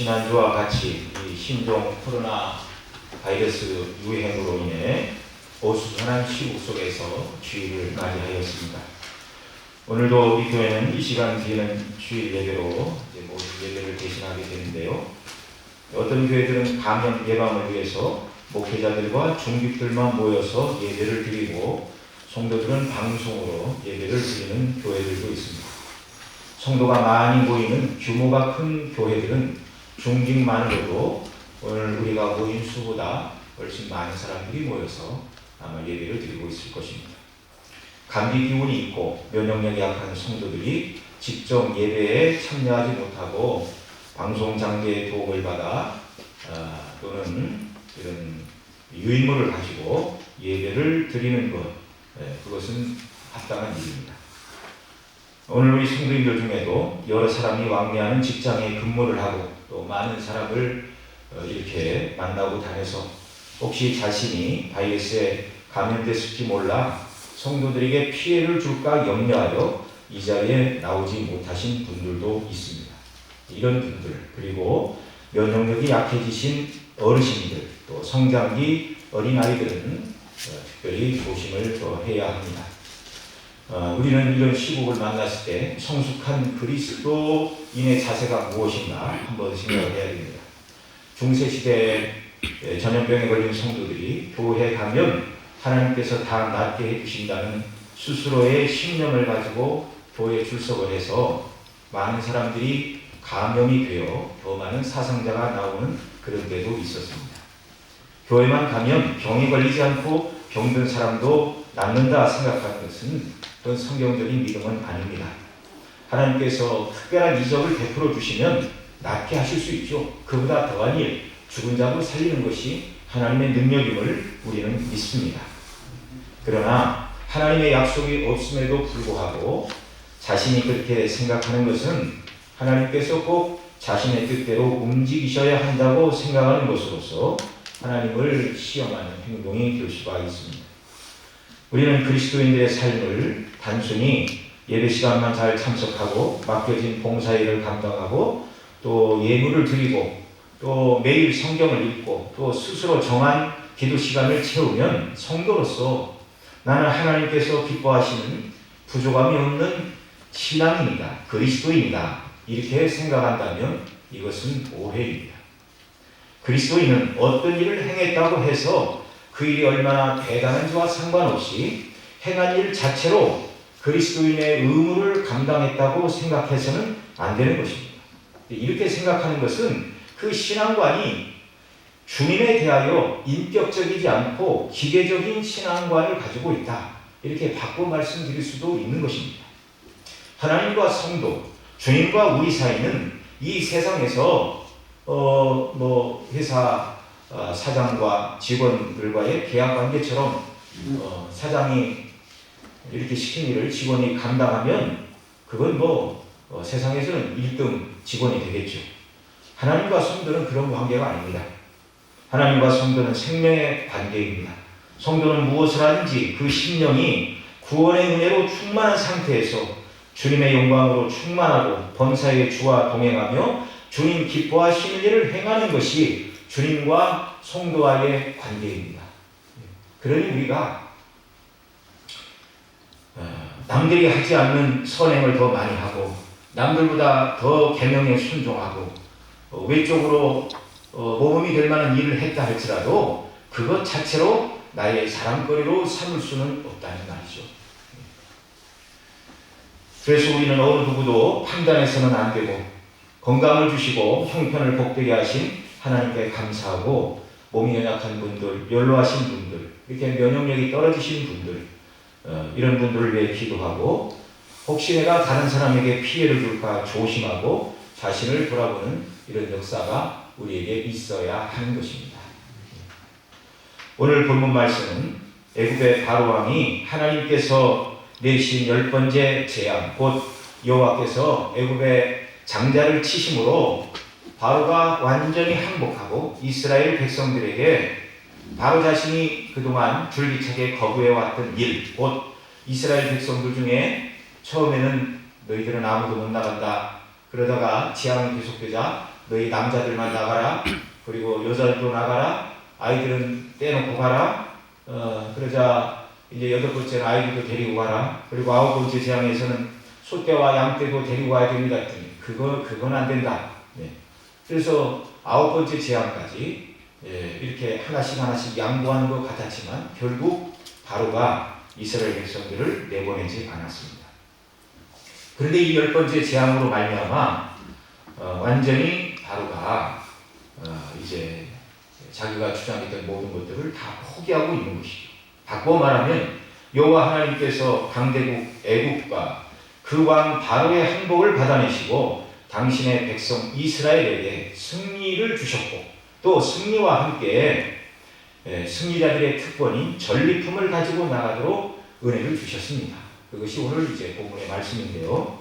지난주와 같이 이 신종 코로나 바이러스 유행으로 인해 어수선한 시국 속에서 주일을 맞이하였습니다. 오늘도 우리 교회는 이 시간 뒤에는 주일 예배로 모든 예배를 대신하게 되는데요. 어떤 교회들은 감염 예방을 위해서 목회자들과 중직들만 모여서 예배를 드리고 성도들은 방송으로 예배를 드리는 교회들도 있습니다. 성도가 많이 모이는 규모가 큰 교회들은 중직만으로도 오늘 우리가 모인 수보다 훨씬 많은 사람들이 모여서 아마 예배를 드리고 있을 것입니다. 감기 기운이 있고 면역력이 약한 성도들이 직접 예배에 참여하지 못하고 방송 장비의 도움을 받아 또는 이런 유인물을 가지고 예배를 드리는 것, 그것은 합당한 일입니다. 오늘 우리 성도님들 중에도 여러 사람이 왕래하는 직장에 근무를 하고 또 많은 사람을 이렇게 만나고 다녀서 혹시 자신이 바이러스에 감염됐을지 몰라 성도들에게 피해를 줄까 염려하여 이 자리에 나오지 못하신 분들도 있습니다. 이런 분들, 그리고 면역력이 약해지신 어르신들, 또 성장기 어린아이들은 특별히 조심을 더 해야 합니다. 우리는 이런 시국을 만났을 때 성숙한 그리스도인의 자세가 무엇인가 한번 생각을 해야 됩니다. 중세시대에 전염병에 걸린 성도들이 교회에 가면 하나님께서 다 낫게 해주신다는 스스로의 신념을 가지고 교회에 출석을 해서 많은 사람들이 감염이 되어 더 많은 사상자가 나오는 그런 데도 있었습니다. 교회만 가면 병이 걸리지 않고 병든 사람도 낫는다 생각하는 것은 그건 성경적인 믿음은 아닙니다. 하나님께서 특별한 이적을 베풀어 주시면 낫게 하실 수 있죠. 그보다 더한 일, 죽은 자를 살리는 것이 하나님의 능력임을 우리는 믿습니다. 그러나 하나님의 약속이 없음에도 불구하고 자신이 그렇게 생각하는 것은 하나님께서 꼭 자신의 뜻대로 움직이셔야 한다고 생각하는 것으로서 하나님을 시험하는 행동이 될 수가 있습니다. 우리는 그리스도인들의 삶을 단순히 예배 시간만 잘 참석하고 맡겨진 봉사일을 감당하고 또 예물을 드리고 또 매일 성경을 읽고 또 스스로 정한 기도 시간을 채우면 성도로서 나는 하나님께서 기뻐하시는 부족함이 없는 신앙인이다, 그리스도인이다 이렇게 생각한다면 이것은 오해입니다. 그리스도인은 어떤 일을 행했다고 해서 그 일이 얼마나 대단한지와 상관없이 행한 일 자체로 그리스도인의 의무를 감당했다고 생각해서는 안 되는 것입니다. 이렇게 생각하는 것은 그 신앙관이 주님에 대하여 인격적이지 않고 기계적인 신앙관을 가지고 있다. 이렇게 바꿔 말씀드릴 수도 있는 것입니다. 하나님과 성도, 주님과 우리 사이는 이 세상에서 회사 사장과 직원들과의 계약 관계처럼 사장이 이렇게 시킨 일을 직원이 감당하면 그건 세상에서는 1등 직원이 되겠죠. 하나님과 성도는 그런 관계가 아닙니다. 하나님과 성도는 생명의 관계입니다. 성도는 무엇을 하든지 그 심령이 구원의 은혜로 충만한 상태에서 주님의 영광으로 충만하고 범사의 주와 동행하며 주님 기뻐하시는 일을 행하는 것이 주님과 성도와의 관계입니다. 그러니 우리가 남들이 하지 않는 선행을 더 많이 하고 남들보다 더 계명에 순종하고 외적으로 모범이 될 만한 일을 했다 할지라도 그것 자체로 나의 자랑거리로 삼을 수는 없다는 말이죠. 그래서 우리는 어느 누구도 판단해서는 안 되고 건강을 주시고 형편을 복되게 하신 하나님께 감사하고 몸이 연약한 분들, 연로하신 분들, 이렇게 면역력이 떨어지신 분들 이런 분들을 위해 기도하고 혹시 내가 다른 사람에게 피해를 줄까 조심하고 자신을 돌아보는 이런 역사가 우리에게 있어야 하는 것입니다. 오늘 본문 말씀은 애굽의 바로왕이 하나님께서 내신 10번째 재앙, 곧 여호와께서 애굽의 장자를 치심으로 바로가 완전히 항복하고 이스라엘 백성들에게 바로 자신이 그동안 줄기차게 거부해왔던 일, 곧 이스라엘 백성들 중에 처음에는 너희들은 아무도 못 나간다. 그러다가 재앙이 계속되자 너희 남자들만 나가라. 그리고 여자들도 나가라. 아이들은 떼놓고 가라. 그러자 이제 8번째는 아이들도 데리고 가라. 그리고 9번째 재앙에서는 소떼와 양떼도 데리고 가야 됩니다. 했더니 그건 안 된다. 그래서 9번째 재앙까지 이렇게 하나씩 양보하는 것 같았지만 결국 바로가 이스라엘 백성들을 내보내지 않았습니다. 그런데 이 10번째 재앙으로 말미암아 완전히 바로가 이제 자기가 주장했던 모든 것들을 다 포기하고 있는 것이죠. 바꿔 말하면 여호와 하나님께서 강대국 애국과 그 왕 바로의 항복을 받아내시고 당신의 백성 이스라엘에게 승리를 주셨고 또 승리와 함께 승리자들의 특권인 전리품을 가지고 나가도록 은혜를 주셨습니다. 그것이 오늘 이제 본문의 말씀인데요.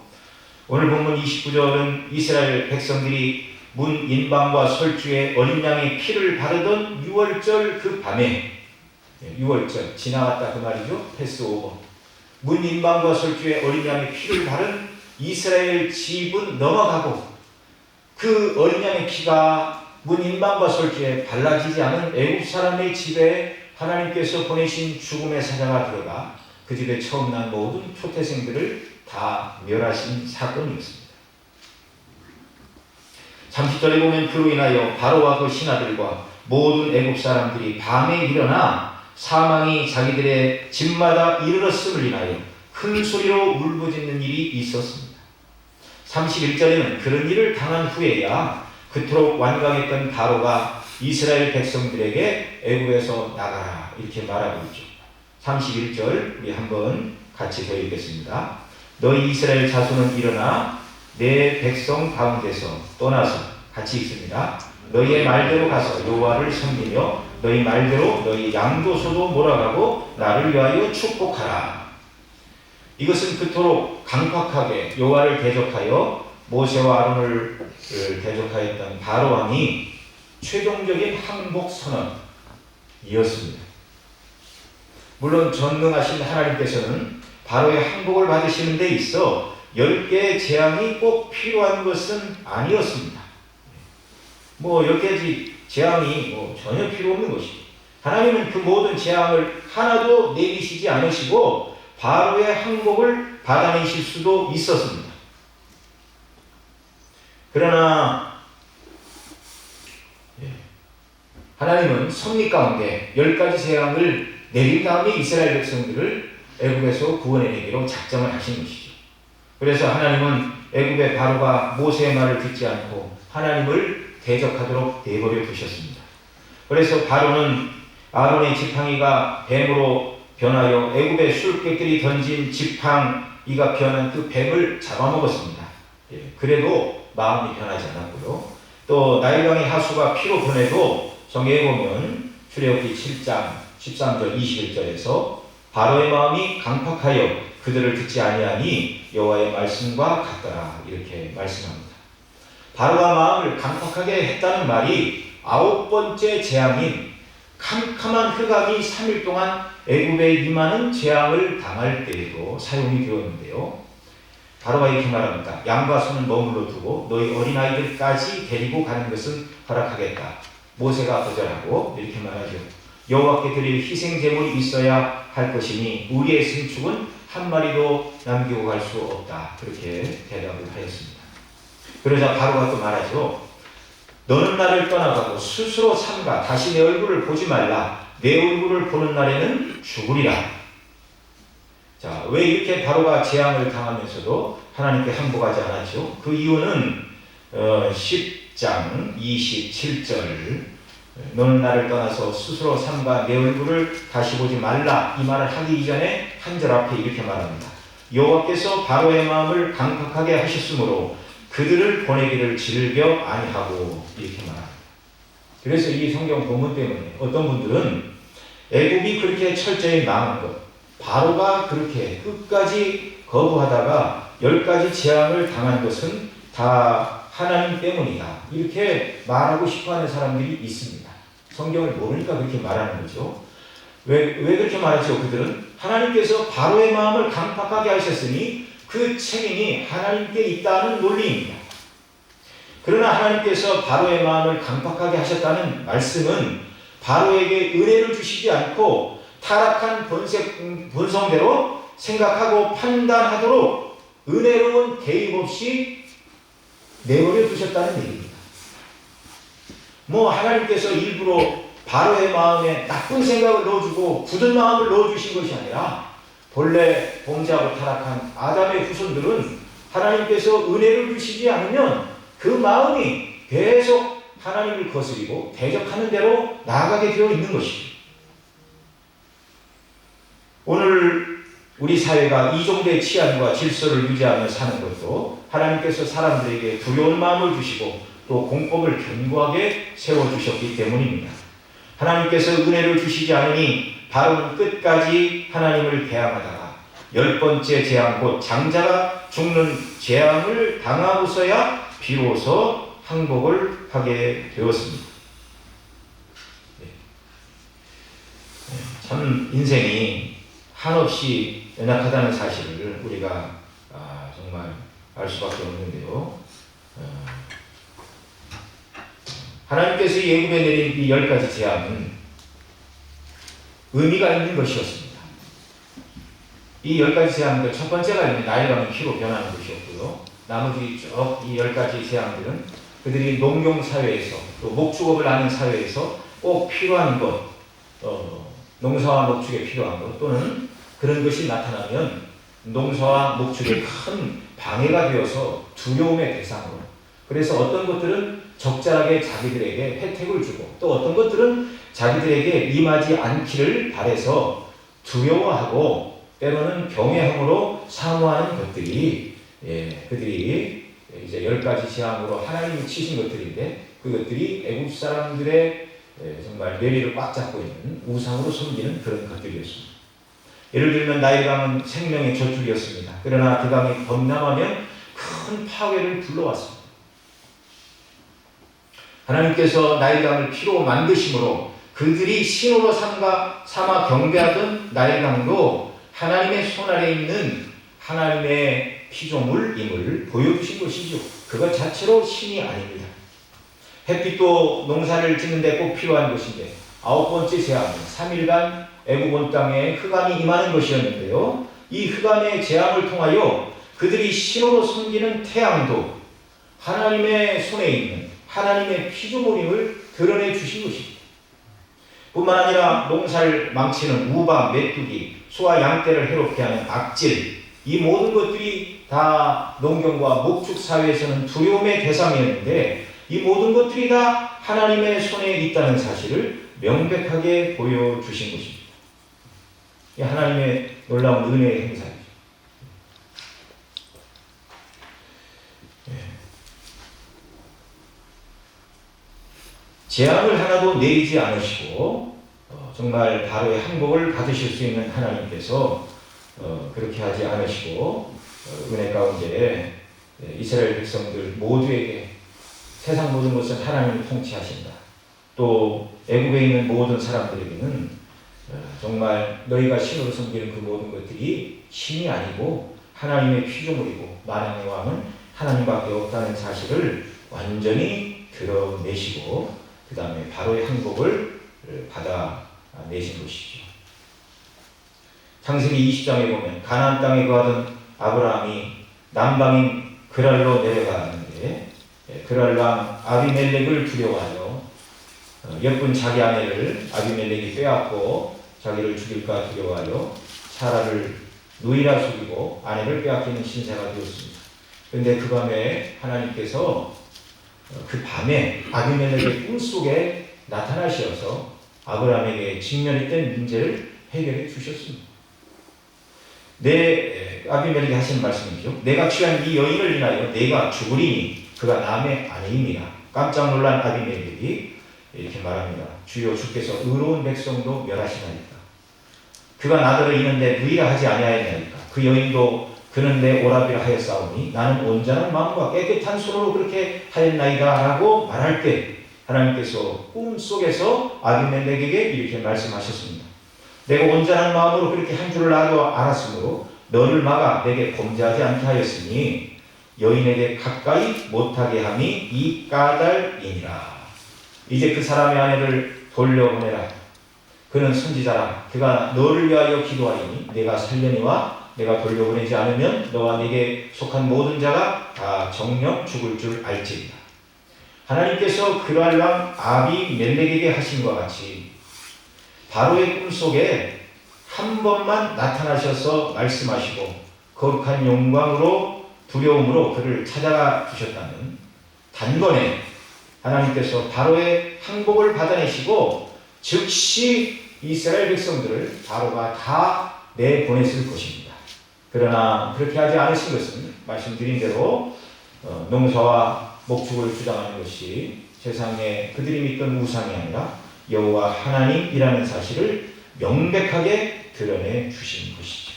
오늘 본문 29절은 이스라엘 백성들이 문 인방과 설주에 어린 양의 피를 바르던 6월절 그 밤에 6월절 지나갔다 그 말이죠. 패스오버. 문 인방과 설주에 어린 양의 피를 바른 이스라엘 집은 넘어가고 그 어린 양의 피가 문 인방과 설주에 발라지지 않은 애국 사람의 집에 하나님께서 보내신 죽음의 사자가 들어가 그 집에 처음 난 모든 초태생들을 다 멸하신 사건이었습니다. 30절에 보면 그로 인하여 바로와 그 신하들과 모든 애국 사람들이 밤에 일어나 사망이 자기들의 집마다 이르렀음을 인하여 큰 소리로 울부짖는 일이 있었습니다. 31절에는 그런 일을 당한 후에야 그토록 완강했던 바로가 이스라엘 백성들에게 애굽에서 나가라 이렇게 말하고 있죠. 31절 우리 한번 같이 더 읽겠습니다. 너희 이스라엘 자손은 일어나 내 백성 가운데서 떠나서 같이 읽습니다. 너희의 말대로 가서 여호와를 섬기며 너희 말대로 너희 양도소도 몰아가고 나를 위하여 축복하라. 이것은 그토록 강팍하게 여호와를 대적하여 모세와 아론을 대적하였던 바로 왕이 최종적인 항복 선언이었습니다. 물론 전능하신 하나님께서는 바로의 항복을 받으시는 데 있어 10개의 재앙이 꼭 필요한 것은 아니었습니다. 10개의 재앙이 전혀 필요 없는 것이죠. 하나님은 그 모든 재앙을 하나도 내리시지 않으시고 바로의 항복을 받아내실 수도 있었습니다. 그러나 하나님은 섭리 가운데 10가지 재앙을 내린 다음에 이스라엘 백성들을 애굽에서 구원해내기로 작정을 하신 것이죠. 그래서 하나님은 애굽의 바로가 모세의 말을 듣지 않고 하나님을 대적하도록 내버려 두셨습니다. 그래서 바로는 아론의 지팡이가 뱀으로 변하여 애굽의 술객들이 던진 지팡이가 변한 그 뱀을 잡아먹었습니다. 그래도 마음이 변하지 않았고요. 또 나일강의 하수가 피로 변해도 성경에 보면 출애굽기 7장 13절 21절에서 바로의 마음이 강팍하여 그들을 듣지 아니하니 여호와의 말씀과 같더라 이렇게 말씀합니다. 바로가 마음을 강팍하게 했다는 말이 9번째 재앙인 캄캄한 흑암이 3일 동안 애굽에 임하는 재앙을 당할 때에도 사용이 되었는데요. 바로가 이렇게 말합니다. 양과 소는 머물러 두고 너희 어린아이들까지 데리고 가는 것은 허락하겠다. 모세가 거절하고 이렇게 말하죠. 여호와께 드릴 희생제물이 있어야 할 것이니 우리의牲축은 한 마리도 남기고 갈 수 없다. 그렇게 대답을 하였습니다. 그러자 바로가 또 말하죠. 너는 나를 떠나가고 스스로 삼가 다시 내 얼굴을 보지 말라. 내 얼굴을 보는 날에는 죽으리라. 자, 왜 이렇게 바로가 재앙을 당하면서도 하나님께 항복하지 않았죠? 그 이유는 10장 27절 너는 나를 떠나서 스스로 삼가 내 얼굴을 다시 보지 말라 이 말을 하기 이전에 한 절 앞에 이렇게 말합니다. 여호와께서 바로의 마음을 강팍하게 하셨으므로 그들을 보내기를 즐겨 아니하고 이렇게 말합니다. 그래서 이 성경 본문 때문에 어떤 분들은 애굽이 그렇게 철저히 망한 것, 바로가 그렇게 끝까지 거부하다가 10가지 재앙을 당한 것은 다 하나님 때문이다. 이렇게 말하고 싶어하는 사람들이 있습니다. 성경을 모르니까 그렇게 말하는 거죠. 왜 그렇게 말하죠? 그들은 하나님께서 바로의 마음을 강팍하게 하셨으니 그 책임이 하나님께 있다는 논리입니다. 그러나 하나님께서 바로의 마음을 강팍하게 하셨다는 말씀은 바로에게 은혜를 주시지 않고 타락한 본성대로 생각하고 판단하도록 은혜로운 개입 없이 내버려 두셨다는 얘기입니다. 하나님께서 일부러 바로의 마음에 나쁜 생각을 넣어주고 굳은 마음을 넣어주신 것이 아니라 본래 범죄하고 타락한 아담의 후손들은 하나님께서 은혜를 주시지 않으면 그 마음이 계속 하나님을 거스리고 대적하는 대로 나아가게 되어 있는 것입니다. 오늘 우리 사회가 이 정도의 치안과 질서를 유지하며 사는 것도 하나님께서 사람들에게 두려운 마음을 주시고 또 공법을 견고하게 세워주셨기 때문입니다. 하나님께서 은혜를 주시지 않으니 바로는 끝까지 하나님을 대항하다가 10번째 재앙 곧 장자가 죽는 재앙을 당하고서야 비로소 항복을 하게 되었습니다. 참 인생이 한없이 연약하다는 사실을 우리가 정말 알 수밖에 없는데요. 하나님께서 예굽에 내린 이 10가지 재앙은 의미가 있는 것이었습니다. 이 10가지 재앙들 첫 번째가 있는 나일강이 피로 변하는 것이었고요. 나머지 쭉 이 10가지 재앙들은 그들이 농경 사회에서 또 목축업을 하는 사회에서 꼭 필요한 것, 농사와 목축에 필요한 것 또는 그런 것이 나타나면 농사와 목축에 큰 방해가 되어서 두려움의 대상으로, 그래서 어떤 것들은 적절하게 자기들에게 혜택을 주고 또 어떤 것들은 자기들에게 임하지 않기를 바라서 두려워하고 때로는 경외함으로 사모하는 것들이 그들이 이제 10가지 재앙으로 하나님이 치신 것들인데 그것들이 애국 사람들의 정말 뇌리를 꽉 잡고 있는 우상으로 섬기는 그런 것들이었습니다. 예를 들면 나일강은 생명의 저축이었습니다. 그러나 그 강이 범람하면 큰 파괴를 불러왔습니다. 하나님께서 나일강을 피로 만드심으로 그들이 신으로 삼아 경배하던 나일강도 하나님의 손아래에 있는 하나님의 피조물임을 보여주신 것이죠. 그것 자체로 신이 아닙니다. 햇빛도 농사를 짓는데 꼭 필요한 것인데 9번째 재앙은 3일간 애굽 온 땅에 흑암이 임하는 것이었는데요. 이 흑암의 재앙을 통하여 그들이 신으로 섬기는 태양도 하나님의 손에 있는 하나님의 피조물임을 드러내 주신 것입니다. 뿐만 아니라 농사를 망치는 우박, 메뚜기, 소와 양떼를 해롭게 하는 악질, 이 모든 것들이 다 농경과 목축 사회에서는 두려움의 대상이었는데 이 모든 것들이 다 하나님의 손에 있다는 사실을 명백하게 보여주신 것입니다. 이 하나님의 놀라운 은혜의 행사이죠. 재앙을 하나도 내리지 않으시고 정말 바로의 항복을 받으실 수 있는 하나님께서 그렇게 하지 않으시고 은혜 가운데 이스라엘 백성들 모두에게 세상 모든 것은 하나님이 통치하신다. 또 애굽에 있는 모든 사람들에게는 정말 너희가 신으로 섬기는 그 모든 것들이 신이 아니고 하나님의 피조물이고 만왕의 왕은 하나님밖에 없다는 사실을 완전히 드러내시고 그 다음에 바로의 항복을 받아내신 것이죠. 창세기 20장에 보면 가나안 땅에 거하던 아브라함이 남방인 그랄로 내려가는데 그랄 왕 아비멜렉을 두려워하여 예쁜 자기 아내를 아비멜렉이 빼앗고 자기를 죽일까 두려워하여 사라를 누이라 속이고 아내를 빼앗기는 신세가 되었습니다. 그런데 그 밤에 하나님께서 그 밤에 아비멜렉의 꿈속에 나타나셔서 아브라함에게 직면했던 문제를 해결해 주셨습니다. 아비멜렉이 하신 말씀이죠. 내가 취한 이 여인을 인하여 내가 죽으리니 그가 남의 아내입니다. 깜짝 놀란 아비멜렉이 이렇게 말합니다. 주여 주께서 의로운 백성도 멸하시나이까. 그가 나더러 이는데 누이라 하지 아니하였나이까. 그 여인도 그는 내 오라비라 하였사오니 나는 온전한 마음과 깨끗한 손으로 그렇게 하였나이다 라고 말할 때 하나님께서 꿈속에서 아비멜렉에게 이렇게 말씀하셨습니다. 내가 온전한 마음으로 그렇게 한 줄을 나도 알았으므로 너를 막아 내게 범죄하지 않게 하였으니 여인에게 가까이 못하게 함이 이 까닭이니라. 이제 그 사람의 아내를 돌려보내라. 그는 선지자라. 그가 너를 위하여 기도하리니 내가 살려니와 내가 돌려보내지 않으면 너와 내게 속한 모든 자가 다 정령 죽을 줄 알지니라. 하나님께서 그랄 왕 아비멜렉에게 하신 것 같이 바로의 꿈속에 한 번만 나타나셔서 말씀하시고 거룩한 영광으로 두려움으로 그를 찾아가 주셨다면 단번에 하나님께서 바로의 항복을 받아내시고 즉시 이스라엘 백성들을 바로가 다 내보냈을 것입니다. 그러나 그렇게 하지 않으신 것은 말씀드린 대로 농사와 목축을 주장하는 것이 세상에 그들이 믿던 우상이 아니라 여호와 하나님이라는 사실을 명백하게 드러내 주신 것이죠.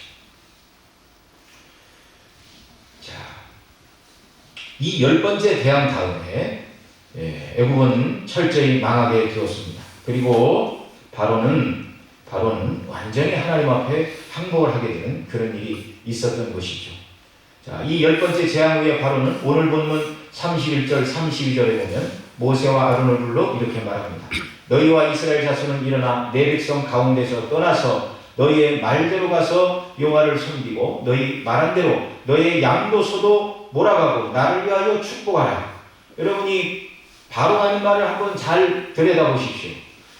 자, 이 10번째 대항 다음에 애굽은 철저히 망하게 되었습니다. 그리고 바로는 완전히 하나님 앞에 항복을 하게 되는 그런 일이 있었던 것이죠. 자, 이 10번째 재앙 후에 바로는 오늘 본문 31절 32절에 보면 모세와 아론을 불러 이렇게 말합니다. 너희와 이스라엘 자손은 일어나 내 백성 가운데서 떠나서 너희의 말대로 가서 여호와를 섬기고 너희 말한 대로 너희의 양도 소도 몰아가고 나를 위하여 축복하라. 여러분이 바로 하는 말을 한번 잘 들여다보십시오.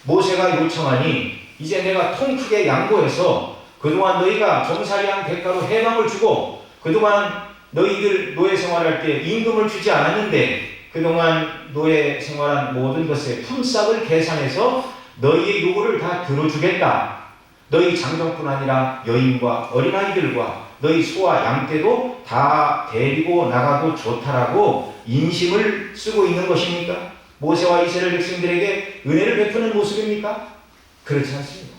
모세가 요청하니 이제 내가 통 크게 양보해서 그동안 너희가 정살이한 대가로 해방을 주고 그동안 너희들 노예 생활할 때 임금을 주지 않았는데 그동안 노예 생활한 모든 것의 품삯을 계산해서 너희의 요구를 다 들어주겠다. 너희 장정뿐 아니라 여인과 어린아이들과 너희 소와 양떼도 다 데리고 나가도 좋다라고 인심을 쓰고 있는 것입니까? 모세와 이스라엘 백성들에게 은혜를 베푸는 모습입니까? 그렇지 않습니다.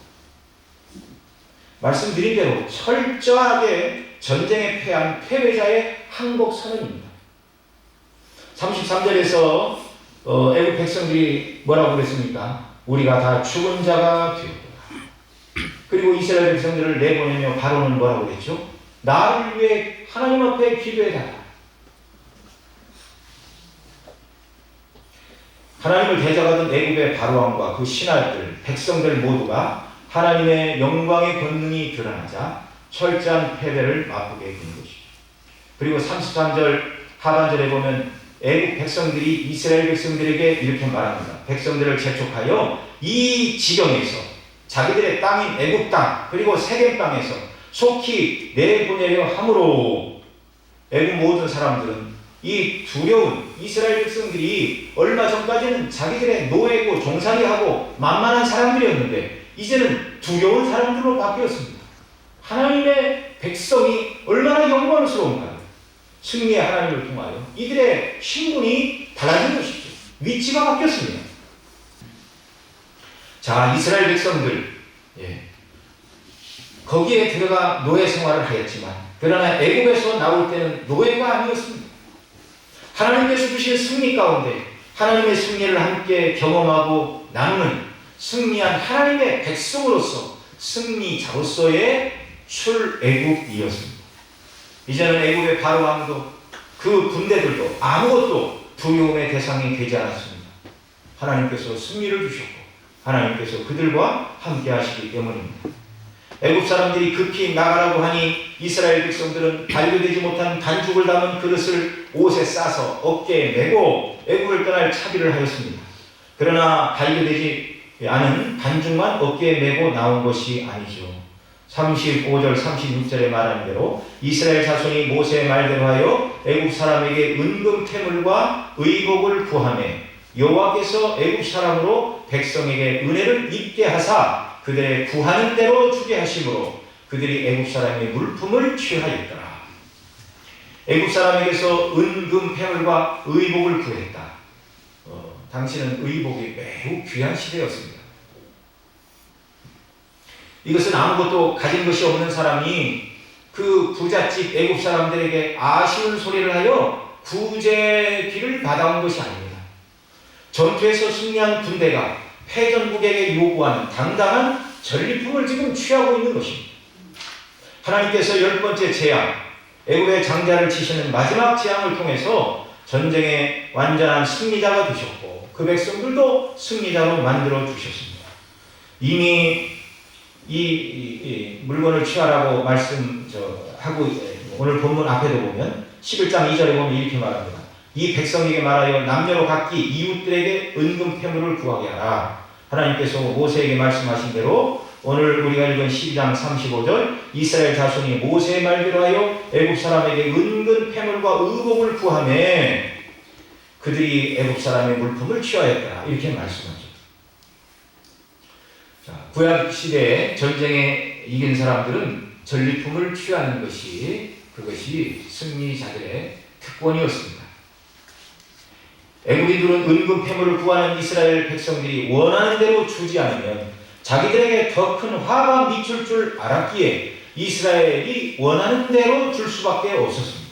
말씀드린 대로 철저하게 전쟁에 패한 패배자의 항복 선언입니다. 33절에서 애굽 백성들이 뭐라고 그랬습니까? 우리가 다 죽은 자가 되었다. 그리고 이스라엘 백성들을 내보내며 바로는 뭐라고 그랬죠? 나를 위해 하나님 앞에 기도해달라. 하나님을 대적하던 애굽의 바로왕과 그 신하들, 백성들 모두가 하나님의 영광의 권능이 드러나자 철저한 패배를 맛보게 된 것이죠. 그리고 33절 하반절에 보면 애굽 백성들이 이스라엘 백성들에게 이렇게 말합니다. 백성들을 재촉하여 이 지경에서 자기들의 땅인 애굽 땅 그리고 세겜 땅에서 속히 내보내려 함으로 애굽 모든 사람들은 이 두려운 이스라엘 백성들이 얼마 전까지는 자기들의 노예고 종살이하고 만만한 사람들이었는데 이제는 두려운 사람들로 바뀌었습니다. 하나님의 백성이 얼마나 영광스러운가요? 승리의 하나님을 통하여 이들의 신분이 달라진 것이죠. 위치가 바뀌었습니다. 자, 이스라엘 백성들 거기에 들어가 노예 생활을 하였지만 그러나 애굽에서 나올 때는 노예가 아니었습니다. 하나님께서 주신 승리 가운데 하나님의 승리를 함께 경험하고 나누는 승리한 하나님의 백성으로서 승리자로서의 출애굽이었습니다. 이제는 애굽의 바로왕도 그 군대들도 아무것도 두려움의 대상이 되지 않았습니다. 하나님께서 승리를 주셨고 하나님께서 그들과 함께 하시기 때문입니다. 애굽 사람들이 급히 나가라고 하니 이스라엘 백성들은 발효되지 못한 반죽을 담은 그릇을 옷에 싸서 어깨에 메고 애굽을 떠날 차비를 하였습니다. 그러나 발효되지 않은 반죽만 어깨에 메고 나온 것이 아니죠. 35절 36절에 말한 대로 이스라엘 자손이 모세의 말대로 하여 애굽 사람에게 은금 태물과 의복을 구하며 여호와께서 애굽 사람으로 백성에게 은혜를 입게 하사 그들의 구하는 대로 주게 하심으로 그들이 애굽 사람의 물품을 취하였더라. 애굽 사람에게서 은금 패물과 의복을 구했다. 당시는 의복이 매우 귀한 시대였습니다. 이것은 아무것도 가진 것이 없는 사람이 그 부잣집 애굽 사람들에게 아쉬운 소리를 하여 구제비를 받아온 것이 아닙니다. 전투에서 승리한 군대가 패전국에게 요구하는 당당한 전리품을 지금 취하고 있는 것입니다. 하나님께서 10번째 재앙, 애굽의 장자를 치시는 마지막 재앙을 통해서 전쟁의 완전한 승리자가 되셨고 그 백성들도 승리자로 만들어 주셨습니다. 이미 이 물건을 취하라고 말씀하고 오늘 본문 앞에도 보면 11장 2절에 보면 이렇게 말합니다. 이 백성에게 말하여 남녀로 각기 이웃들에게 은금 패물을 구하게 하라. 하나님께서 모세에게 말씀하신 대로 오늘 우리가 읽은 12장 35절 이스라엘 자손이 모세의 말대로 하여 애굽 사람에게 은근 패물과 의복을 구하매 그들이 애굽 사람의 물품을 취하였더라. 이렇게 말씀하죠. 자, 구약 시대에 전쟁에 이긴 사람들은 전리품을 취하는 그것이 승리자들의 특권이었습니다. 애굽인들은 은근 패물을 구하는 이스라엘 백성들이 원하는 대로 주지 않으면 자기들에게 더 큰 화가 미칠 줄 알았기에 이스라엘이 원하는 대로 줄 수밖에 없었습니다.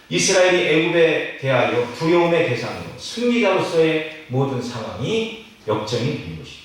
이스라엘이 애굽에 대하여 두려움의 대상으로 승리자로서의 모든 상황이 역전이 된 것이죠.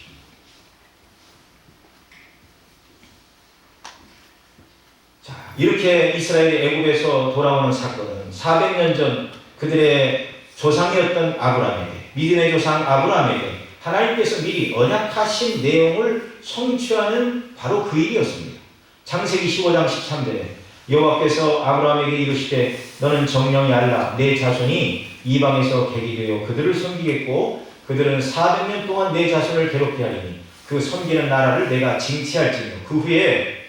자, 이렇게 이스라엘이 애굽에서 돌아오는 사건은 400년 전 그들의 조상이었던 아브라함에게, 믿음의 조상 아브라함에게 하나님께서 미리 언약하신 내용을 성취하는 바로 그 일이었습니다. 창세기 15장 13절에 여호와께서 아브라함에게 이르시되 너는 정령이 알라 내 자손이 이방에서 객이 되어 그들을 섬기겠고 그들은 400년 동안 내 자손을 괴롭게 하리니 그 섬기는 나라를 내가 징치할지며 그 후에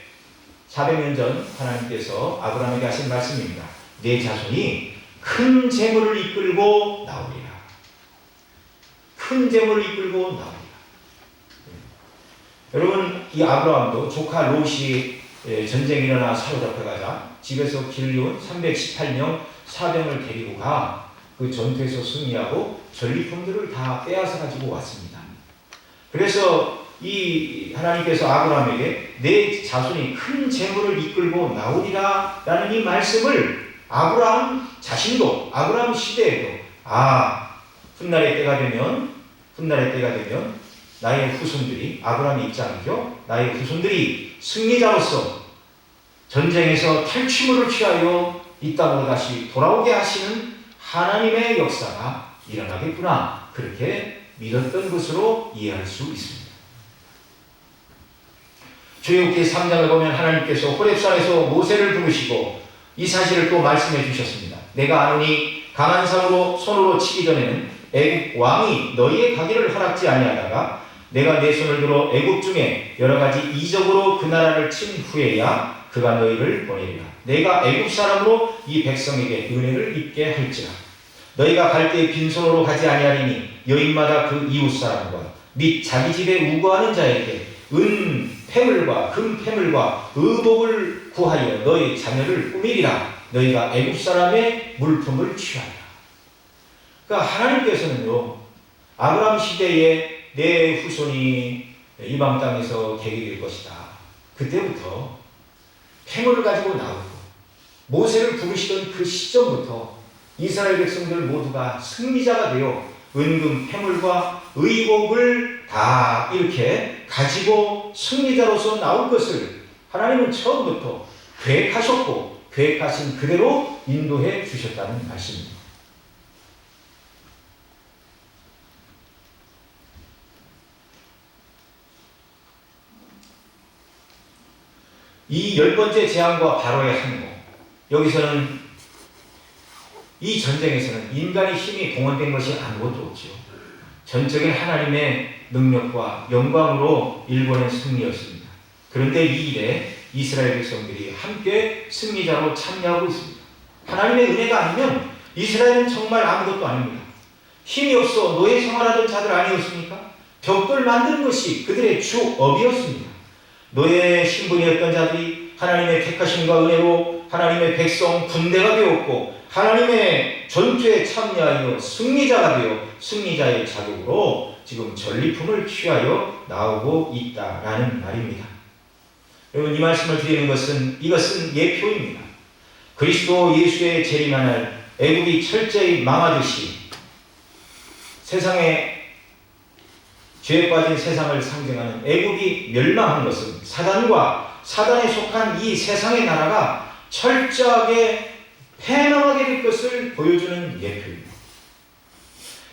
400년 전 하나님께서 아브라함에게 하신 말씀입니다. 내 자손이 큰 재물을 이끌고 나오리라. 큰 재물을 이끌고 나오리라. 여러분, 이 아브라함도 조카 롯이 전쟁이 일어나 사로잡혀가자 집에서 길리온 318명 사병을 데리고 가 그 전투에서 승리하고 전리품들을 다 빼앗아 가지고 왔습니다. 그래서 이 하나님께서 아브라함에게 내 자손이 큰 재물을 이끌고 나오리라 라는 이 말씀을 아브라함 자신도 아브라함 시대에도 훗날의 때가 되면 나의 후손들이 아브라함의 입장이죠. 나의 후손들이 승리자로서 전쟁에서 탈취물을 취하여 이 땅으로 다시 돌아오게 하시는 하나님의 역사가 일어나겠구나. 그렇게 믿었던 것으로 이해할 수 있습니다. 출애굽기 3장을 보면 하나님께서 호렙산에서 모세를 부르시고 이 사실을 또 말씀해 주셨습니다. 내가 아노니 강한 손으로 치기 전에는 애굽 왕이 너희의 가기를 허락지 아니하다가 내가 내 손을 들어 애굽 중에 여러 가지 이적으로 그 나라를 친 후에야 그가 너희를 보내리라. 내가 애굽 사람으로 이 백성에게 은혜를 입게 할지라. 너희가 갈 때 빈손으로 가지 아니하리니 여인마다 그 이웃 사람과 및 자기 집에 우거하는 자에게 은 패물과 금 패물과 의복을 구하여 너희 자녀를 꾸미리라. 너희가 애굽 사람의 물품을 취하리라. 그러니까 하나님께서는요, 아브라함 시대에 내 후손이 이방 땅에서 객이 될 것이다. 그때부터 패물을 가지고 나오고 모세를 부르시던 그 시점부터 이스라엘 백성들 모두가 승리자가 되어 은금 패물과 의복을 다 이렇게 가지고 승리자로서 나올 것을 하나님은 처음부터 계획하셨고 계획하신 그대로 인도해 주셨다는 말씀입니다. 이 10번째 재앙과 바로의 항목, 여기서는 이 전쟁에서는 인간의 힘이 동원된 것이 아무것도 없죠. 전적인 하나님의 능력과 영광으로 일궈낸 승리였습니다. 그런데 이 일에 이스라엘 백성들이 함께 승리자로 참여하고 있습니다. 하나님의 은혜가 아니면 이스라엘은 정말 아무것도 아닙니다. 힘이 없어 노예 생활하던 자들 아니었습니까? 벽돌 만드는 것이 그들의 주업이었습니다. 노예 신분이었던 자들이 하나님의 택하심과 은혜로 하나님의 백성 군대가 되었고 하나님의 전투에 참여하여 승리자가 되어 승리자의 자격으로 지금 전리품을 취하여 나오고 있다라는 말입니다. 여러분, 이 말씀을 드리는 이것은 예표입니다. 그리스도 예수의 재림하날 애굽이 철저히 망하듯이 세상에 죄에 빠진 세상을 상징하는 애굽이 멸망한 것은 사단과 사단에 속한 이 세상의 나라가 철저하게 패망하게 될 것을 보여주는 예표입니다.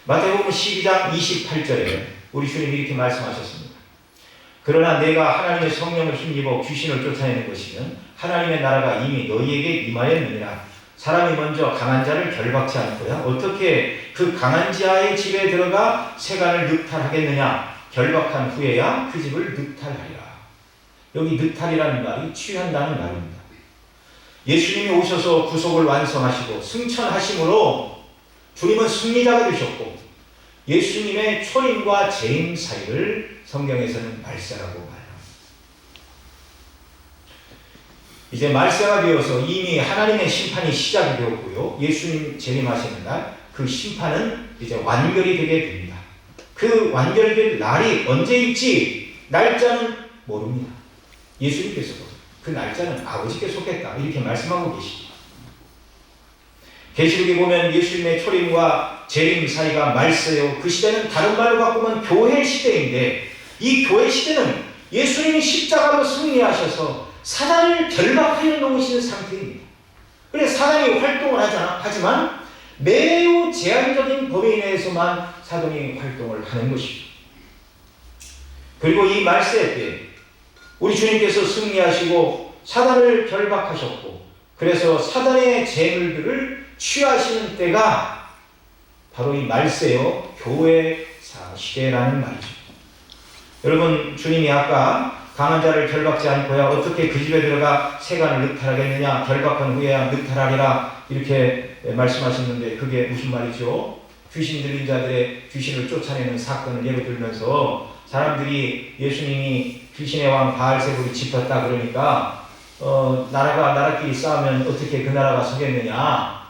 마태복음 12장 28절에 우리 주님이 이렇게 말씀하셨습니다. 그러나 내가 하나님의 성령을 힘입어 귀신을 쫓아내는 것이면 하나님의 나라가 이미 너희에게 임하였느니라. 사람이 먼저 강한 자를 결박치 않고야 어떻게 그 강한 자의 집에 들어가 세간을 늑탈하겠느냐. 결박한 후에야 그 집을 늑탈하리라. 여기 늑탈이라는 말이 취한다는 말입니다. 예수님이 오셔서 구속을 완성하시고 승천하심으로 주님은 승리자가 되셨고 예수님의 초림과 재임 사이를 성경에서는 말세라고 말합니다. 이제 말세가 되어서 이미 하나님의 심판이 시작이 되었고요. 예수님 재림하시는 날 그 심판은 이제 완결이 되게 됩니다. 그 완결될 날이 언제일지 날짜는 모릅니다. 예수님께서도 그 날짜는 아버지께 속했다 이렇게 말씀하고 계시죠. 계시록에 보면 예수님의 초림과 재림 사이가 말세요. 그 시대는 다른 말로 바꾸면 교회 시대인데 이 교회 시대는 예수님이 십자가로 승리하셔서 사단을 결박하여 놓으시는 상태입니다. 그래서 사단이 활동을 하지만 매우 제한적인 범위 내에서만 사단이 활동을 하는 것입니다. 그리고 이 말세 때 우리 주님께서 승리하시고 사단을 결박하셨고 그래서 사단의 재물들을 취하시는 때가 바로 이 말세요 교회 시대라는 말이죠. 여러분 주님이 아까 강한 자를 결박지 않고야 어떻게 그 집에 들어가 세간을 늑탈하겠느냐 결박한 후에야 늑탈하리라 이렇게 말씀하셨는데 그게 무슨 말이죠? 귀신 들린 자들의 귀신을 쫓아내는 사건을 예로 들면서 사람들이 예수님이 귀신의 왕 바알세불이 짚었다 그러니까 나라가 나라끼리 싸우면 어떻게 그 나라가 서겠느냐.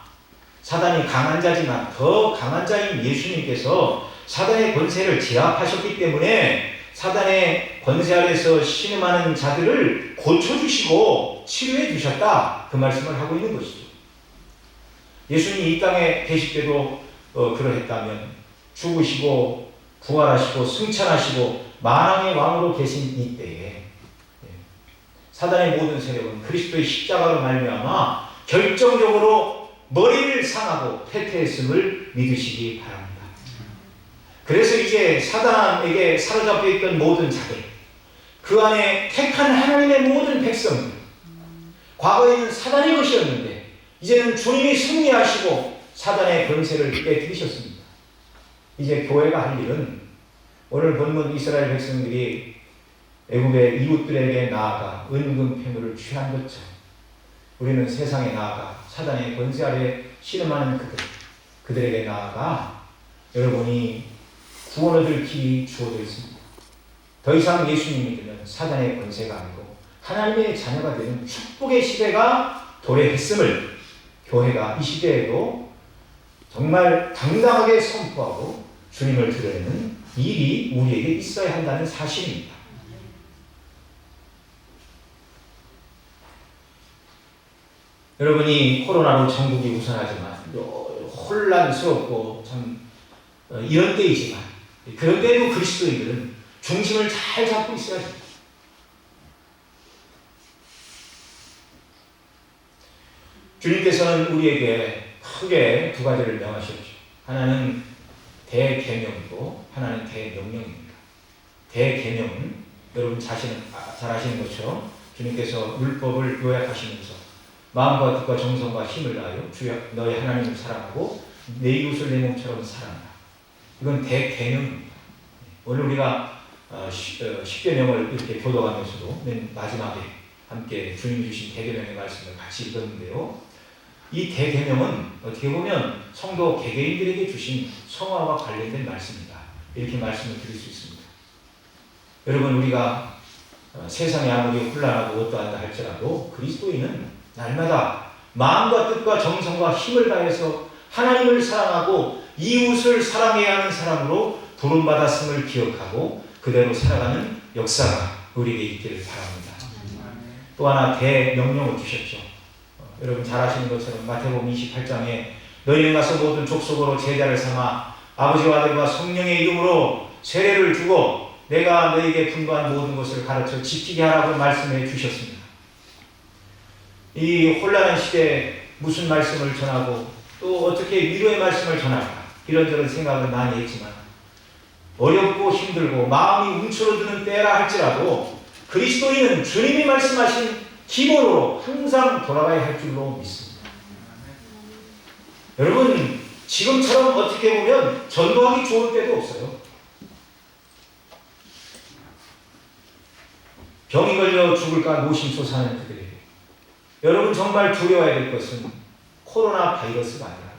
사단이 강한 자지만 더 강한 자인 예수님께서 사단의 권세를 제압하셨기 때문에 사단의 권세 아래서 신음하는 자들을 고쳐주시고 치료해 주셨다 그 말씀을 하고 있는 것이죠. 예수님이 이 땅에 계실 때도 그러했다면 죽으시고 부활하시고 승천하시고 만왕의 왕으로 계신 이때에 사단의 모든 세력은 그리스도의 십자가로 말미암아 결정적으로 머리를 상하고 패퇴했음을 믿으시기 바랍니다. 그래서 이제 사단에게 사로잡혀 있던 모든 자들, 그 안에 택한 하나님의 모든 백성들, 과거에는 사단의 것이었는데 이제는 주님이 승리하시고 사단의 권세를 깨뜨리셨습니다. 이제 교회가 할 일은 오늘 본문 이스라엘 백성들이 애굽의 이웃들에게 나아가 은금 패물을 취한 것처럼 우리는 세상에 나아가 사단의 권세 아래 신음하는 그들에게 나아가 여러분이 구원 얻을 길이 주어져 있습니다. 더 이상 예수님 믿으면 사단의 권세가 아니고 하나님의 자녀가 되는 축복의 시대가 도래했음을 교회가 이 시대에도 정말 당당하게 선포하고 주님을 드러내는 일이 우리에게 있어야 한다는 사실입니다. 여러분이 코로나로 전국이 우선하지만 혼란스럽고 참 이런 때이지만 그런 때에도 그리스도인들은 중심을 잘 잡고 있어야 됩니다. 주님께서는 우리에게 크게 두 가지를 명하셨죠. 하나는 대계명이고 하나는 대명령입니다. 대계명은 여러분 자신은 잘 아시는 것처럼 주님께서 율법을 요약하시면서 마음과 뜻과 정성과 힘을 다하여 주여 너희 하나님을 사랑하고 내 이웃을 내 몸처럼 사랑하라. 이건 대계명입니다. 오늘 우리가 10계명을 이렇게 교도하면서도 맨 마지막에 함께 주님 주신 대계명의 말씀을 같이 읽었는데요. 이 대계명은 어떻게 보면 성도 개개인들에게 주신 성화와 관련된 말씀입니다. 이렇게 말씀을 드릴 수 있습니다. 여러분 우리가 세상이 아무리 혼란하고 어떠하다 할지라도 그리스도인은 날마다 마음과 뜻과 정성과 힘을 다해서 하나님을 사랑하고 이웃을 사랑해야 하는 사람으로 부름받았음을 기억하고 그대로 살아가는 역사가 우리에게 있기를 바랍니다. 또 하나 대명령을 주셨죠. 여러분 잘 아시는 것처럼 마태복음 28장에 너희는 가서 모든 족속으로 제자를 삼아 아버지와 아들과 성령의 이름으로 세례를 주고 내가 너희에게 분부한 모든 것을 가르쳐 지키게 하라고 말씀해 주셨습니다. 이 혼란한 시대에 무슨 말씀을 전하고 또 어떻게 위로의 말씀을 전할까 이런저런 생각을 많이 했지만 어렵고 힘들고 마음이 움츠러드는 때라 할지라도 그리스도인은 주님이 말씀하신 기본으로 항상 돌아가야 할 줄로 믿습니다. 여러분, 지금처럼 어떻게 보면 전도하기 좋을 때도 없어요. 병이 걸려 죽을까 노심초사하는 그들에게 여러분 정말 두려워야 될 것은 코로나 바이러스가 아니라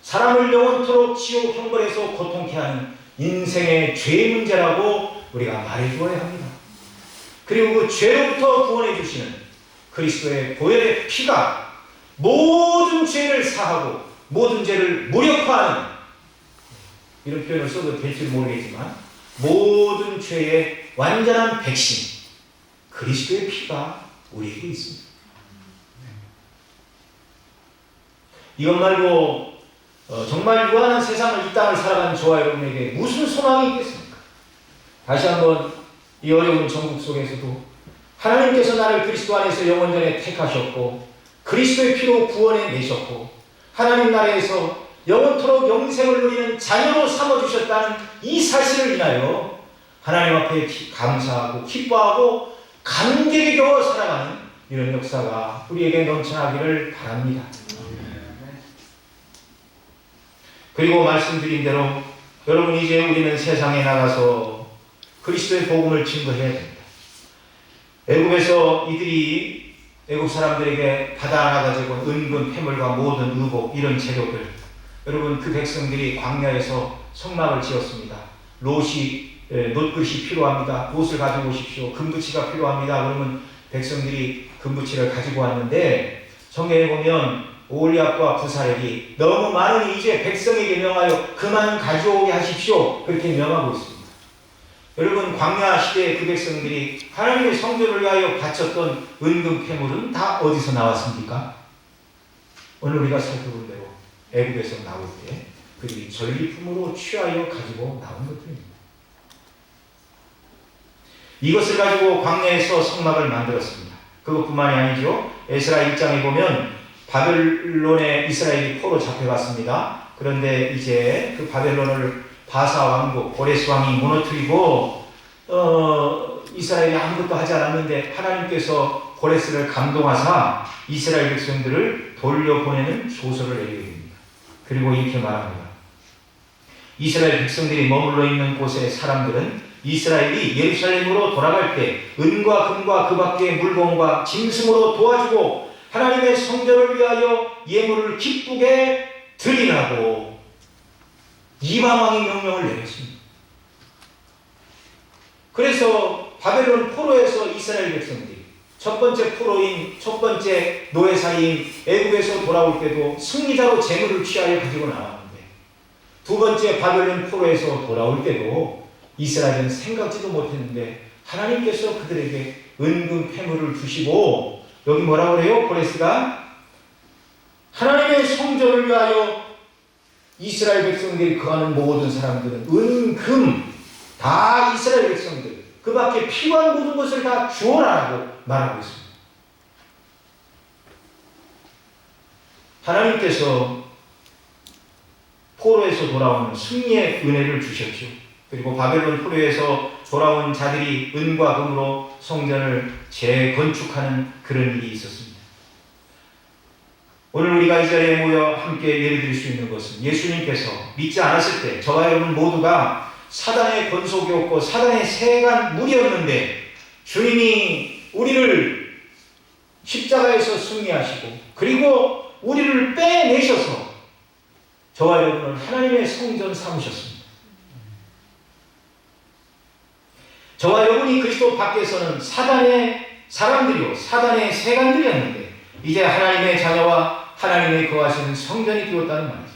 사람을 영원토록 지옥 형벌에서 고통케 하는 인생의 죄의 문제라고 우리가 말해주어야 합니다. 그리고 그 죄로부터 구원해 주시는 그리스도의 보혈의 피가 모든 죄를 사하고 모든 죄를 무력화하는, 이런 표현을 써도 될지 모르겠지만 모든 죄의 완전한 백신 그리스도의 피가 우리에게 있습니다. 이것 말고 정말 유한한 세상을 이 땅을 살아가는 저와 여러분에게 무슨 소망이 있겠습니까? 다시 한번 이 어려운 전국 속에서도 하나님께서 나를 그리스도 안에서 영원전에 택하셨고 그리스도의 피로 구원해 내셨고 하나님 나라에서 영원토록 영생을 누리는 자녀로 삼아주셨다는 이 사실을 인하여 하나님 앞에 감사하고 기뻐하고 감격에 겨워 살아가는 이런 역사가 우리에게 넘쳐나기를 바랍니다. 그리고 말씀드린 대로 여러분 이제 우리는 세상에 나가서 그리스도의 복음을 증거해야 됩니다. 애굽에서 이들이 애굽 사람들에게 받아나가 적은 은근, 패물과 모든 의복 이런 재료들, 여러분 그 백성들이 광야에서 성막을 지었습니다. 롯이 놋것이 필요합니다. 롯을 가지고 오십시오. 금부치가 필요합니다. 그러면 백성들이 금부치를 가지고 왔는데 성경에 보면 올리압과 부사력이 너무 많으니 이제 백성에게 명하여 그만 가져오게 하십시오. 그렇게 명하고 있습니다. 여러분 광야 시대의 그 백성들이 하나님의 성전을 위하여 바쳤던 은금 패물은 다 어디서 나왔습니까? 오늘 우리가 살펴본 대로 애굽에서 나올 때 그들이 전리품으로 취하여 가지고 나온 것들입니다. 이것을 가지고 광야에서 성막을 만들었습니다. 그것뿐만이 아니죠. 에스라 1장에 보면 바벨론에 이스라엘이 포로 잡혀갔습니다. 그런데 이제 그 바벨론을 바사 왕국 고레스 왕이 무너뜨리고 이스라엘이 아무것도 하지 않았는데 하나님께서 고레스를 감동하사 이스라엘 백성들을 돌려보내는 조서를 내리게 됩니다. 그리고 이렇게 말합니다. 이스라엘 백성들이 머물러 있는 곳의 사람들은 이스라엘이 예루살렘으로 돌아갈 때 은과 금과 그 밖의 물건과 짐승으로 도와주고 하나님의 성전을 위하여 예물을 기쁘게 드리라고 이방왕이 명령을 내렸습니다. 그래서 바벨론 포로에서 이스라엘 백성들이 첫 번째 포로인, 첫 번째 노예사인 애굽에서 돌아올 때도 승리자로 재물을 취하여 가지고 나왔는데 두 번째 바벨론 포로에서 돌아올 때도 이스라엘은 생각지도 못했는데 하나님께서 그들에게 은금 패물을 주시고 여기 뭐라고 그래요? 고레스가 하나님의 성전을 위하여 이스라엘 백성들이 거하는 모든 사람들은 은, 금 다 이스라엘 백성들 그 밖에 필요한 모든 것을 다 주어라라고 말하고 있습니다. 하나님께서 포로에서 돌아오는 승리의 은혜를 주셨죠. 그리고 바벨론 포로에서 돌아온 자들이 은과 금으로 성전을 재건축하는 그런 일이 있었습니다. 오늘 우리가 이 자리에 모여 함께 예배드릴 수 있는 것은 예수님께서 믿지 않았을 때 저와 여러분 모두가 사단의 권속이었고 사단의 세간 무리였는데 주님이 우리를 십자가에서 승리하시고 그리고 우리를 빼내셔서 저와 여러분을 하나님의 성전 삼으셨습니다. 저와 여러분이 그리스도 밖에서는 사단의 사람들이요 사단의 세간들이었는데 이제 하나님의 자녀와 하나님의 거하시는 성전이 되었다는 말이죠.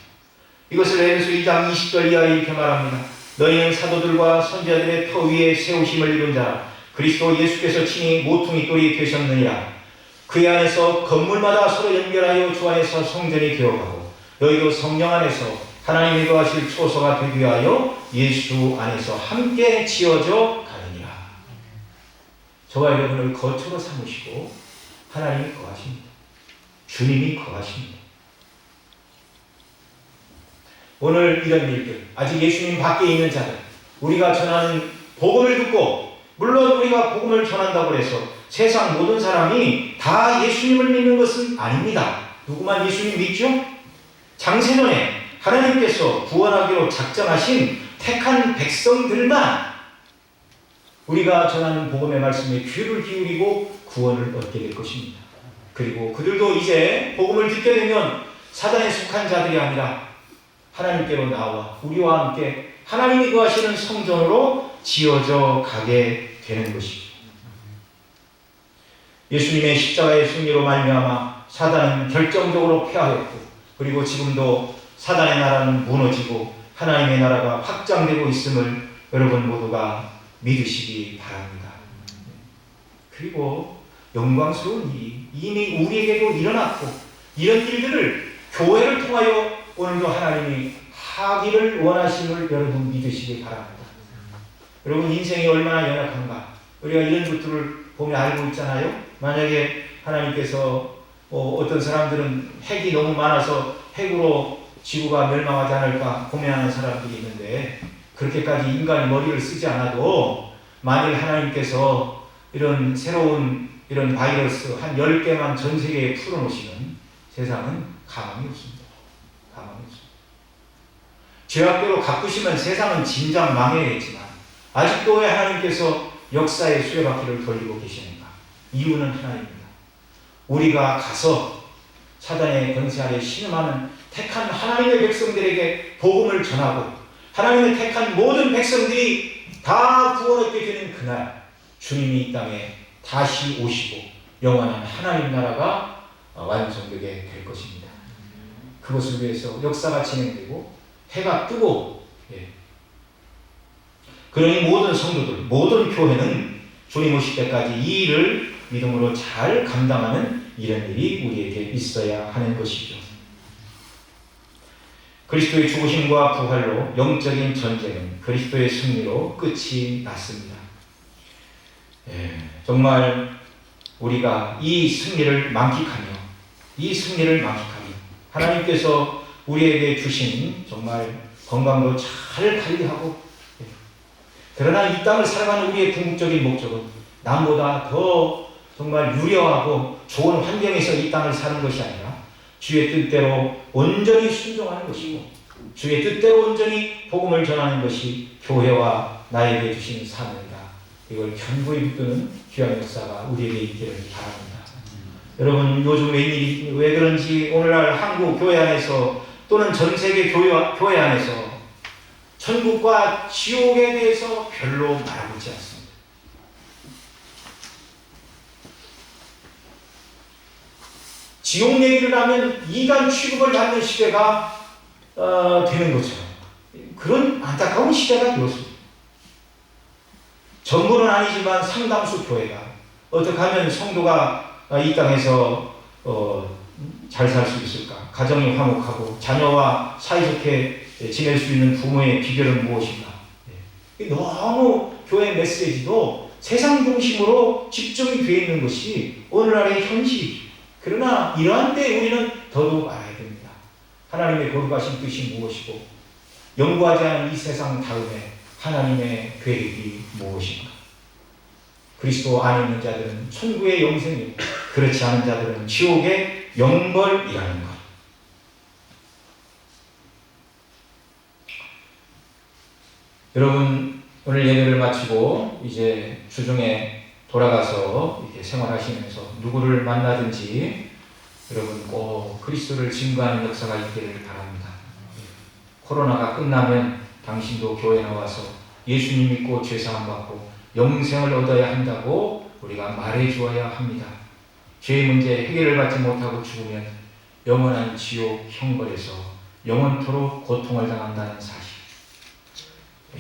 이것을 에베소 2장 20절 이하에 이렇게 말합니다. 너희는 사도들과 선지자들의 터 위에 세우심을 입은 자라 그리스도 예수께서 친히 모퉁이 돌이 되셨느니라. 그의 안에서 건물마다 서로 연결하여 주 안에서 성전이 되어가고 너희도 성령 안에서 하나님이 거하실 초소가 되기 위하여 예수 안에서 함께 지어져 가느니라. 저와 여러분을 거처로 삼으시고 하나님이 거하십니다. 주님이 거하십니다. 오늘 이런 일들, 아직 예수님 밖에 있는 자들, 우리가 전하는 복음을 듣고, 물론 우리가 복음을 전한다고 해서 세상 모든 사람이 다 예수님을 믿는 것은 아닙니다. 누구만 예수님 믿죠? 장세전에 하나님께서 구원하기로 작정하신 택한 백성들만 우리가 전하는 복음의 말씀에 귀를 기울이고 구원을 얻게 될 것입니다. 그리고 그들도 이제 복음을 듣게 되면 사단에 속한 자들이 아니라 하나님께로 나와 우리와 함께 하나님이 거하시는 성전으로 지어져 가게 되는 것이죠. 예수님의 십자가의 승리로 말미암아 사단은 결정적으로 패하였고, 그리고 지금도 사단의 나라는 무너지고 하나님의 나라가 확장되고 있음을 여러분 모두가 믿으시기 바랍니다. 그리고 영광스러운 일이 이미 우리에게도 일어났고, 이런 일들을 교회를 통하여 오늘도 하나님이 하기를 원하심을 여러분 믿으시기 바랍니다. 여러분 인생이 얼마나 연약한가, 우리가 이런 것들을 보면 알고 있잖아요. 만약에 하나님께서 어떤 사람들은 핵이 너무 많아서 핵으로 지구가 멸망하지 않을까 고민하는 사람들이 있는데, 그렇게까지 인간이 머리를 쓰지 않아도 만일 하나님께서 이런 새로운 이런 바이러스 한 10개만 전 세계에 풀어놓으시면 세상은 가망이 없습니다. 가망이 없습니다. 죄악대로 갚으시면 세상은 진작 망해야겠지만 아직도 왜 하나님께서 역사의 수레바퀴를 돌리고 계시는가? 이유는 하나입니다. 우리가 가서 사단의 권세 아래 신음하는 택한 하나님의 백성들에게 복음을 전하고, 하나님의 택한 모든 백성들이 다 구원 얻게 되는 그날 주님이 이 땅에 다시 오시고 영원한 하나님 나라가 완성되게 될 것입니다. 그것을 위해서 역사가 진행되고 해가 뜨고, 그러니 모든 성도들, 모든 교회는 주님 오실 때까지 이 일을 믿음으로 잘 감당하는 이런 일이 우리에게 있어야 하는 것이죠. 그리스도의 죽으심과 부활로 영적인 전쟁은 그리스도의 승리로 끝이 났습니다. 정말 우리가 이 승리를 만끽하며 하나님께서 우리에게 주신 정말 건강도 잘 관리하고, 그러나 이 땅을 살아가는 우리의 궁극적인 목적은 남보다 더 정말 유려하고 좋은 환경에서 이 땅을 사는 것이 아니라 주의 뜻대로 온전히 순종하는 것이고, 주의 뜻대로 온전히 복음을 전하는 것이 교회와 나에게 주신 사명이다. 이걸 견고히 붙드는 귀한 역사가 우리에게 있기를 바랍니다. 여러분, 요즘 왜 그런지 오늘날 한국 교회 안에서 또는 전 세계 교회 안에서 천국과 지옥에 대해서 별로 말하고 있지 않습니다. 지옥 얘기를 하면 이간 취급을 받는 시대가 되는 것처럼 그런 안타까운 시대가 되었습니다. 전부는 아니지만 상당수 교회가 어떻게 하면 성도가 이 땅에서 잘 살 수 있을까? 가정이 화목하고 자녀와 사이좋게 지낼 수 있는 부모의 비결은 무엇인가? 너무 교회 메시지도 세상 중심으로 집중이 되어 있는 것이 오늘날의 현실이죠. 그러나 이러한 때 우리는 더더욱 알아야 됩니다. 하나님의 거룩하신 뜻이 무엇이고 영구하지 않은 이 세상 다음에 하나님의 계획이 무엇인가? 그리스도 안에 있는 자들은 천국의 영생이고 그렇지 않은 자들은 지옥의 영벌이라는 것. 여러분, 오늘 예배를 마치고 이제 주중에 돌아가서 이렇게 생활하시면서 누구를 만나든지 여러분 꼭 그리스도를 증거하는 역사가 있기를 바랍니다. 코로나가 끝나면 당신도 교회 나와서 예수님 믿고 죄사함 받고 영생을 얻어야 한다고 우리가 말해 주어야 합니다. 죄의 문제 해결을 받지 못하고 죽으면 영원한 지옥 형벌에서 영원토록 고통을 당한다는 사실.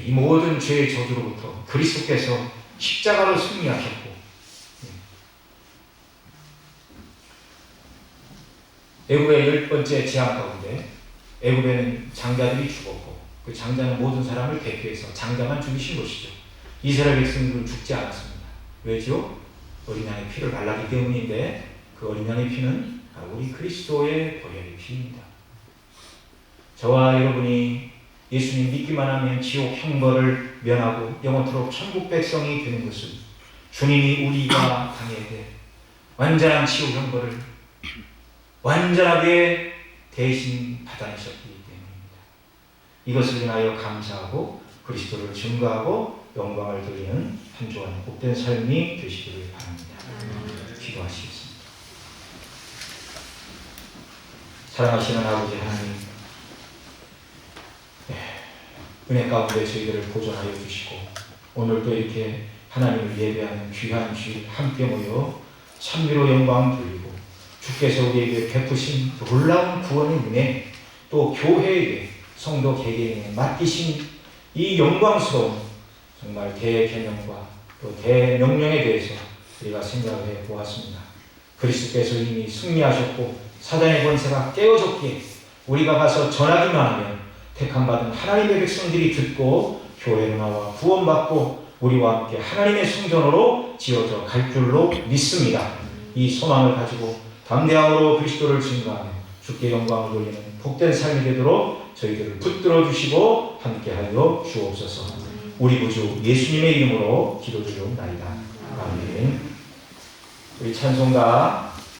이 모든 죄의 저주로부터 그리스도께서 십자가로 승리하셨고, 애굽의 10번째 재앙 가운데 애굽에는 장자들이 죽었고 그 장자는 모든 사람을 대표해서 장자만 죽이신 것이죠. 이스라엘 백성들은 죽지 않았습니다. 왜죠? 어린 양의 피를 발랐기 때문인데 그 어린 양의 피는 우리 그리스도의 보혈의 피입니다. 저와 여러분이 예수님 믿기만 하면 지옥 형벌을 면하고 영원토록 천국 백성이 되는 것은 주님이 우리가 당해야 될 완전한 지옥 형벌을 완전하게 대신 받아내셨기 때문입니다. 이것을 인하여 감사하고 그리스도를 증거하고 영광을 돌리는 한 주간 복된 삶이 되시기를 바랍니다. 기도하시겠습니다. 사랑하시는 아버지 하나님, 은혜 가운데 저희들을 보존하여 주시고 오늘도 이렇게 하나님을 예배하는 귀한 주일 함께 모여 찬미로 영광 돌리고 주께서 우리에게 베푸신 놀라운 구원의 은혜, 또 교회에게 성도 개개인에 맡기신 이 영광스러운 정말 대계명과 또 대명령에 대해서 우리가 생각해 보았습니다. 그리스도께서 이미 승리하셨고 사단의 권세가 깨어졌기에 우리가 가서 전하기만 하면 택함받은 하나님의 백성들이 듣고 교회로 나와 구원받고 우리와 함께 하나님의 성전으로 지어져 갈 줄로 믿습니다. 이 소망을 가지고 담대함으로 그리스도를 증거하며 주께 영광을 돌리는 복된 삶이 되도록 저희들을 붙들어 주시고 함께하여 주옵소서. 우리 구주 예수님의 이름으로 기도드리옵나이다. 아멘. 우리 찬송가